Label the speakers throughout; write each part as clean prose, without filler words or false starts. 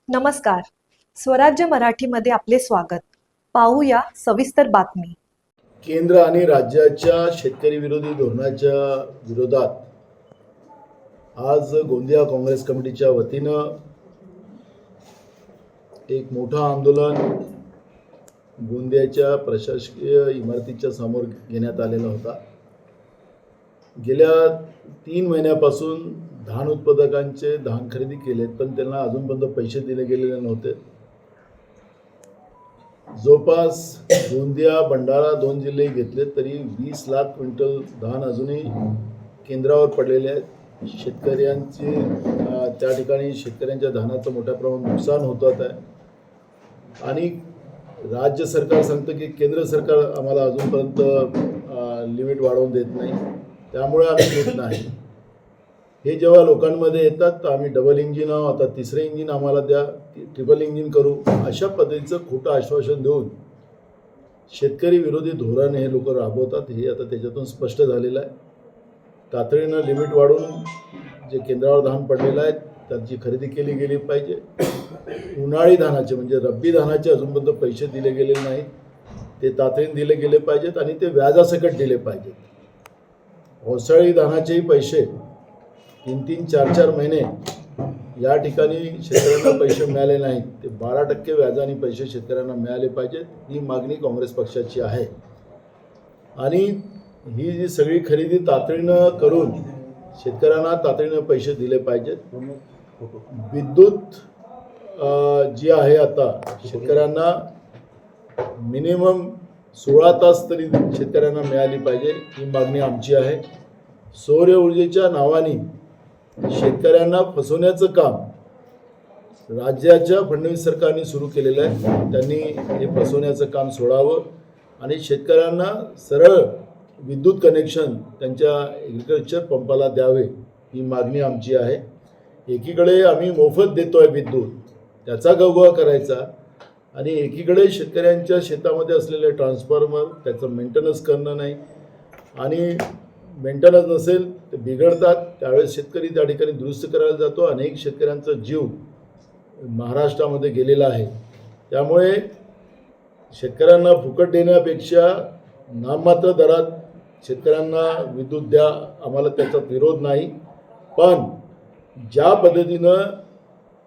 Speaker 1: नमस्कार. स्वराज्य मराठीमध्ये आपले स्वागत. पाहूया सविस्तर बातमी.
Speaker 2: केंद्र आणि राज्याच्या शेतकरी विरोधी धोरणाच्या विरोधात आज गोंदिया काँग्रेस कमिटीच्या वतीनं एक मोठं आंदोलन गोंदियाच्या प्रशासकीय इमारतीच्या समोर घेण्यात आलेला होता. गेल्या 3 महिन्यापासून धान उत्पादकांचे धान खरेदी केलेत, पण त्यांना अजूनपर्यंत पैसे दिले गेलेले नव्हते. जवळपास गोंदिया भंडारा 2 जिल्हे घेतले तरी 20 लाख क्विंटल धान अजूनही केंद्रावर पडलेले आहेत. शेतकऱ्यांचे त्या ठिकाणी शेतकऱ्यांच्या धानाचं मोठ्या प्रमाणात नुकसान होत आहे आणि राज्य सरकार सांगतं की केंद्र सरकार आम्हाला अजूनपर्यंत लिमिट वाढवून देत नाही, त्यामुळे आम्ही देत नाही. हे जेव्हा लोकांमध्ये येतात तर आम्ही डबल इंजिन आहोत, आता तिसरं इंजिन आम्हाला द्या, ट्रिपल इंजिन करू, अशा पद्धतीचं खोटं आश्वासन देऊन शेतकरी विरोधी धोरण हे लोक राबवतात. हे आता त्याच्यातून स्पष्ट झालेलं आहे. तातडीनं लिमिट वाढवून जे केंद्रावर धान पडलेलं आहे त्याची खरेदी केली गेली पाहिजे. उन्हाळी धानाचे म्हणजे रब्बी धानाचे अजूनपर्यंत पैसे दिले गेले नाहीत, ते तातडीने दिले गेले पाहिजेत आणि ते व्याजासकट दिले पाहिजेत. पावसाळी धानाचेही पैसे 3-3, 4-4 महिने या ठिकाणी शेतकऱ्यांना पैसे मिळाले नाहीत, ते 12% व्याजाने पैसे शेतकऱ्यांना मिळाले पाहिजेत. ही मागणी काँग्रेस पक्षाची आहे आणि ही जी सगळी खरेदी तातडीनं करून शेतकऱ्यांना तातडीनं पैसे दिले पाहिजेत. विद्युत जी आहे आता शेतकऱ्यांना मिनिमम 16 तास तरी शेतकऱ्यांना मिळाली पाहिजे, ही मागणी आमची आहे. सौर ऊर्जेच्या नावाने शेतकऱ्यांना फसवण्याचं काम राज्याच्या फडणवीस सरकारने सुरू केलेलं आहे. त्यांनी हे फसवण्याचं काम सोडावं आणि शेतकऱ्यांना सरळ विद्युत कनेक्शन त्यांच्या ॲग्रिकल्चर पंपाला द्यावे, ही मागणी आमची आहे. एकीकडे आम्ही मोफत देतो आहे विद्युत, त्याचा गवगवा करायचा आणि एकीकडे शेतकऱ्यांच्या शेतामध्ये असलेले ट्रान्सफॉर्मर त्याचं मेंटेनन्स करणं नाही आणि मेंटेनन्स नसेल ते बिघडतात, त्यावेळेस शेतकरी त्या ठिकाणी दुरुस्त करायला जातो. अनेक शेतकऱ्यांचा जीव महाराष्ट्रामध्ये गेलेला आहे. त्यामुळे शेतकऱ्यांना फुकट देण्यापेक्षा नाममात्र दरात शेतकऱ्यांना विद्युत द्या, आम्हाला त्याचा विरोध नाही. पण ज्या पद्धतीनं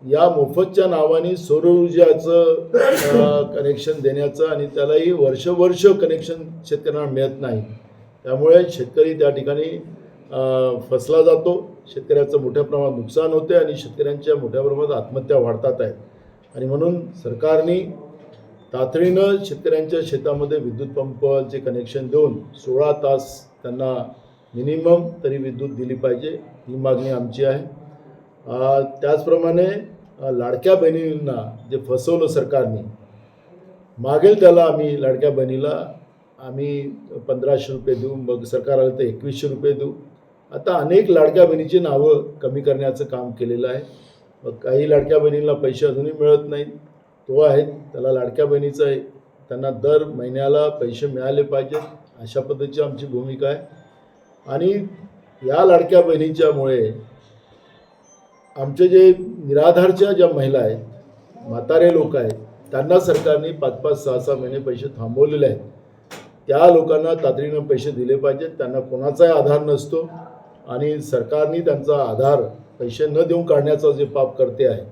Speaker 2: या मोफतच्या नावाने सौर ऊर्जाचं कनेक्शन देण्याचं आणि त्यालाही वर्ष कनेक्शन शेतकऱ्यांना मिळत नाही, त्यामुळे शेतकरी त्या ठिकाणी फसला जातो. शेतकऱ्याचं मोठ्या प्रमाणात नुकसान होते आणि शेतकऱ्यांच्या मोठ्या प्रमाणात आत्महत्या वाढतात आहेत. आणि म्हणून सरकारने तातडीनं शेतकऱ्यांच्या शेतामध्ये विद्युत पंपाचे कनेक्शन देऊन 16 तास त्यांना मिनिमम तरी विद्युत दिली पाहिजे, ही मागणी आमची आहे. त्याचप्रमाणे लाडक्या बहिणींना जे फसवलं सरकारने, मागेल त्याला आम्ही लाडक्या बहिणीला आम्ही 1500 रुपये देऊ, मग सरकार आलं तर 2100 रुपये देऊ. आता अनेक लाडक्या बहिणीची नावं कमी करण्याचं काम केलेलं आहे. मग काही लाडक्या बहिणींना पैसे अजूनही मिळत नाहीत, तो आहेत त्याला लाडक्या बहिणीचं आहे, त्यांना दर महिन्याला पैसे मिळाले पाहिजेत, अशा पद्धतीची आमची भूमिका आहे. आणि या लाडक्या बहिणीच्यामुळे आमचे जे निराधारच्या ज्या महिला आहेत, म्हातारे लोक आहेत, त्यांना सरकारने 5-5, 6-6 महिने पैसे थांबवलेले आहेत. त्या लोकांना तातडीनं पैसे दिले पाहिजेत. त्यांना कोणाचाही आधार नसतो आणि सरकारने त्यांचा आधार पैसे न देऊन काढण्याचा जे पाप करते आहे,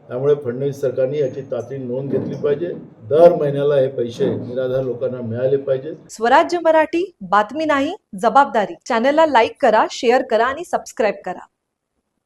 Speaker 2: त्यामुळे फडणवीस सरकारने याची तातडीने नोंद घेतली पाहिजे. दर महिन्याला हे पैसे निराधार लोकांना मिळाले पाहिजेत.
Speaker 1: स्वराज्य मराठी, बातमी नाही जबाबदारी. चॅनलला लाईक करा, शेअर करा आणि सबस्क्राईब करा.